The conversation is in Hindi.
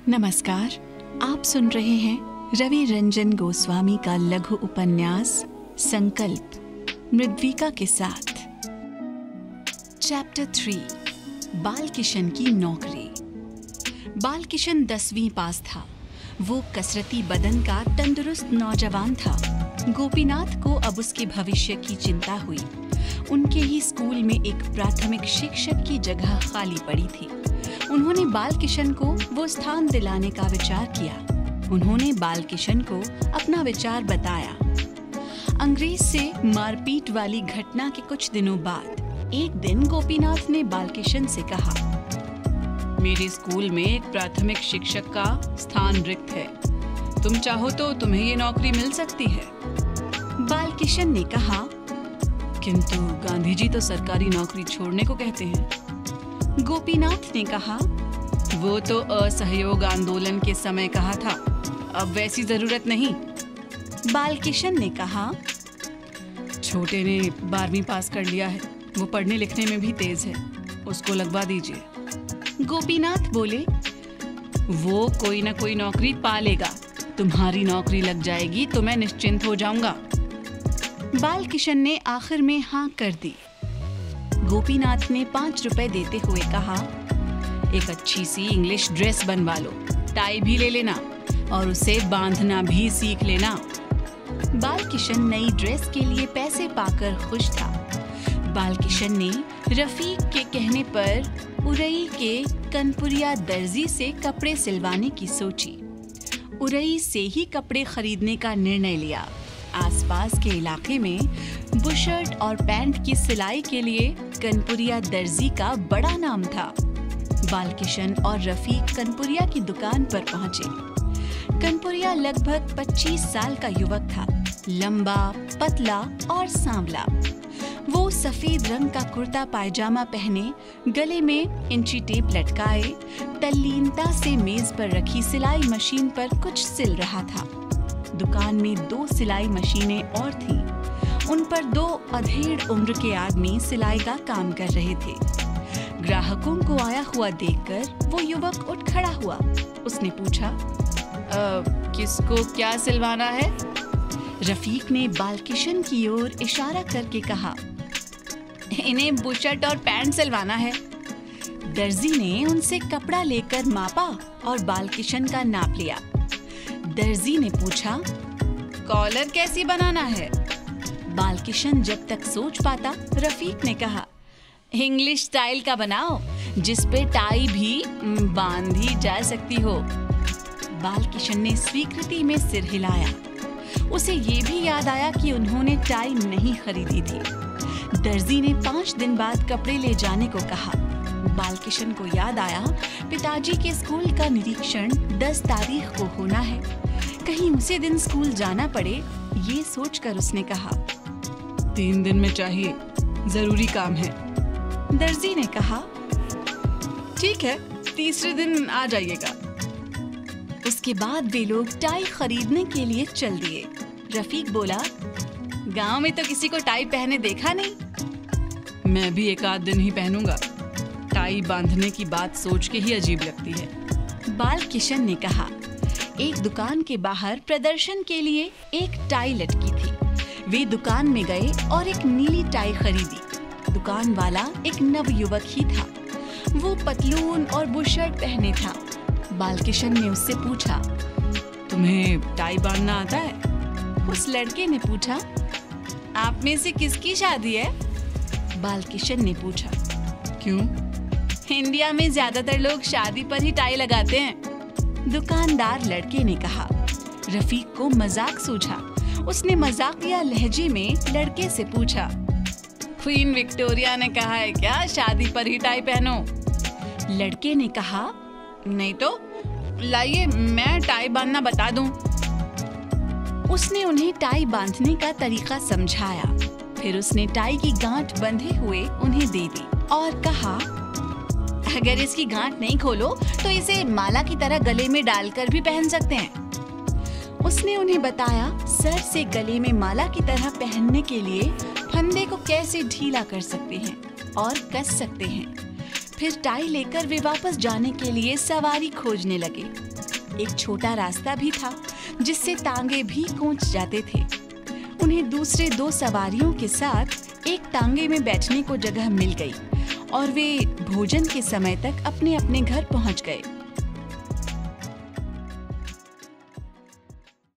नमस्कार, आप सुन रहे हैं रवि रंजन गोस्वामी का लघु उपन्यास संकल्प मृद्विका के साथ। चैप्टर 3, बालकिशन की नौकरी। बालकिशन 10वीं पास था। वो कसरती बदन का तंदुरुस्त नौजवान था। गोपीनाथ को अब उसके भविष्य की चिंता हुई। उनके ही स्कूल में एक प्राथमिक शिक्षक की जगह खाली पड़ी थी। उन्होंने बालकिशन को वो स्थान दिलाने का विचार किया। उन्होंने बालकिशन को अपना विचार बताया। अंग्रेज से मारपीट वाली घटना के कुछ दिनों बाद एक दिन गोपीनाथ ने बालकिशन से कहा, मेरे स्कूल में एक प्राथमिक शिक्षक का स्थान रिक्त है। तुम चाहो तो तुम्हें ये नौकरी मिल सकती है। बालकिशन ने कहा, किंतु गांधी जी तो सरकारी नौकरी छोड़ने को कहते हैं। गोपीनाथ ने कहा, वो तो असहयोग आंदोलन के समय कहा था, अब वैसी जरूरत नहीं। बालकिशन ने कहा, छोटे ने 12वीं पास कर लिया है, वो पढ़ने लिखने में भी तेज है, उसको लगवा दीजिए। गोपीनाथ बोले, वो कोई ना कोई नौकरी पा लेगा, तुम्हारी नौकरी लग जाएगी तो मैं निश्चिंत हो जाऊंगा। बालकिशन ने आखिर में हाँ कर दी। गोपीनाथ ने 5 रुपए देते हुए कहा, एक अच्छी सी इंग्लिश ड्रेस बनवा लो, टाई भी ले लेना और उसे बांधना भी सीख लेना। बालकिशन नई ड्रेस के लिए पैसे पाकर खुश था। बालकिशन ने रफीक के कहने पर उरई के कनपुरिया दर्जी से कपड़े सिलवाने की सोची। उरई से ही कपड़े खरीदने का निर्णय लिया। आसपास के इलाके में बुशर्ट और पैंट की सिलाई के लिए कनपुरिया दर्जी का बड़ा नाम था। बालकिशन और रफीक कनपुरिया की दुकान पर पहुंचे। कनपुरिया लगभग 25 साल का युवक था, लंबा, पतला और सांवला। वो सफेद रंग का कुर्ता पायजामा पहने, गले में इंची टेप लटकाए, तल्लीनता से मेज पर रखी सिलाई मशीन पर कुछ सिल रहा था। दुकान में 2 सिलाई मशीनें और थीं। उन पर 2 अधेड़ उम्र के आदमी सिलाई का काम कर रहे थे। ग्राहकों को आया हुआ देखकर वो युवक उठ खड़ा हुआ। उसने पूछा, किसको क्या सिलवाना है? रफीक ने बालकिशन की ओर इशारा करके कहा, इन्हें बुशर्ट और पैंट सिलवाना है। दर्जी ने उनसे कपड़ा लेकर मापा और बालकिशन का नाप लिया। दर्जी ने पूछा, कॉलर कैसी बनाना है? बालकिशन जब तक सोच पाता, रफीक ने कहा, इंग्लिश स्टाइल का बनाओ, जिस पे टाई भी बांधी जा सकती हो। बालकिशन ने स्वीकृति में सिर हिलाया। उसे ये भी याद आया कि उन्होंने टाई नहीं खरीदी थी। दर्जी ने 5 दिन बाद कपड़े ले जाने को कहा। बालकिशन को याद आया, पिताजी के स्कूल का निरीक्षण 10 तारीख को होना है। कहीं उसी दिन स्कूल जाना पड़े, ये सोचकर उसने कहा, 3 दिन में चाहिए, जरूरी काम है। दर्जी ने कहा, ठीक है, तीसरे दिन आ जाइएगा। उसके बाद वे लोग टाई खरीदने के लिए चल दिए। रफीक बोला, गांव में तो किसी को टाई पहने देखा नहीं। मैं भी एक आध दिन ही पहनूंगा, टाई बांधने की बात सोच के ही अजीब लगती है। बालकिशन ने कहा, एक दुकान के बाहर प्रदर्शन के लिए एक टाई लटकी थी। वे दुकान में गए और एक नीली टाई खरीदी। दुकान वाला एक नवयुवक ही था। वो पतलून और बुशर्ट पहने था। बालकिशन ने उससे पूछा, तुम्हें टाई बांधना आता है? उस लड़के ने पूछा, आप में से किसकी शादी है? बालकिशन ने पूछा, क्यों? इंडिया में ज्यादातर लोग शादी पर ही टाई लगाते हैं। दुकानदार लड़के ने कहा। रफीक को मजाक सूझा। उसने मजाकिया लहजे में लड़के से पूछा, क्वीन विक्टोरिया ने कहा है क्या शादी पर ही टाई पहनो? लड़के ने कहा, नहीं तो लाइए मैं टाई बांधना बता दूं। उसने उन्हें टाई बांधने का तरीका समझाया। फिर उसने टाई की गांठ बंधे हुए उन्हें दे दी और कहा, अगर इसकी गांठ नहीं खोलो तो इसे माला की तरह गले में डालकर भी पहन सकते हैं। उसने उन्हें बताया सर से गले में माला की तरह पहनने के लिए फंदे को कैसे ढीला कर सकते हैं और कस सकते हैं। फिर टाई लेकर वे वापस जाने के लिए सवारी खोजने लगे। एक छोटा रास्ता भी था जिससे तांगे भी पहुंच जाते थे। उन्हें दूसरे 2 सवारियों के साथ एक तांगे में बैठने को जगह मिल गई और वे भोजन के समय तक अपने अपने घर पहुंच गए।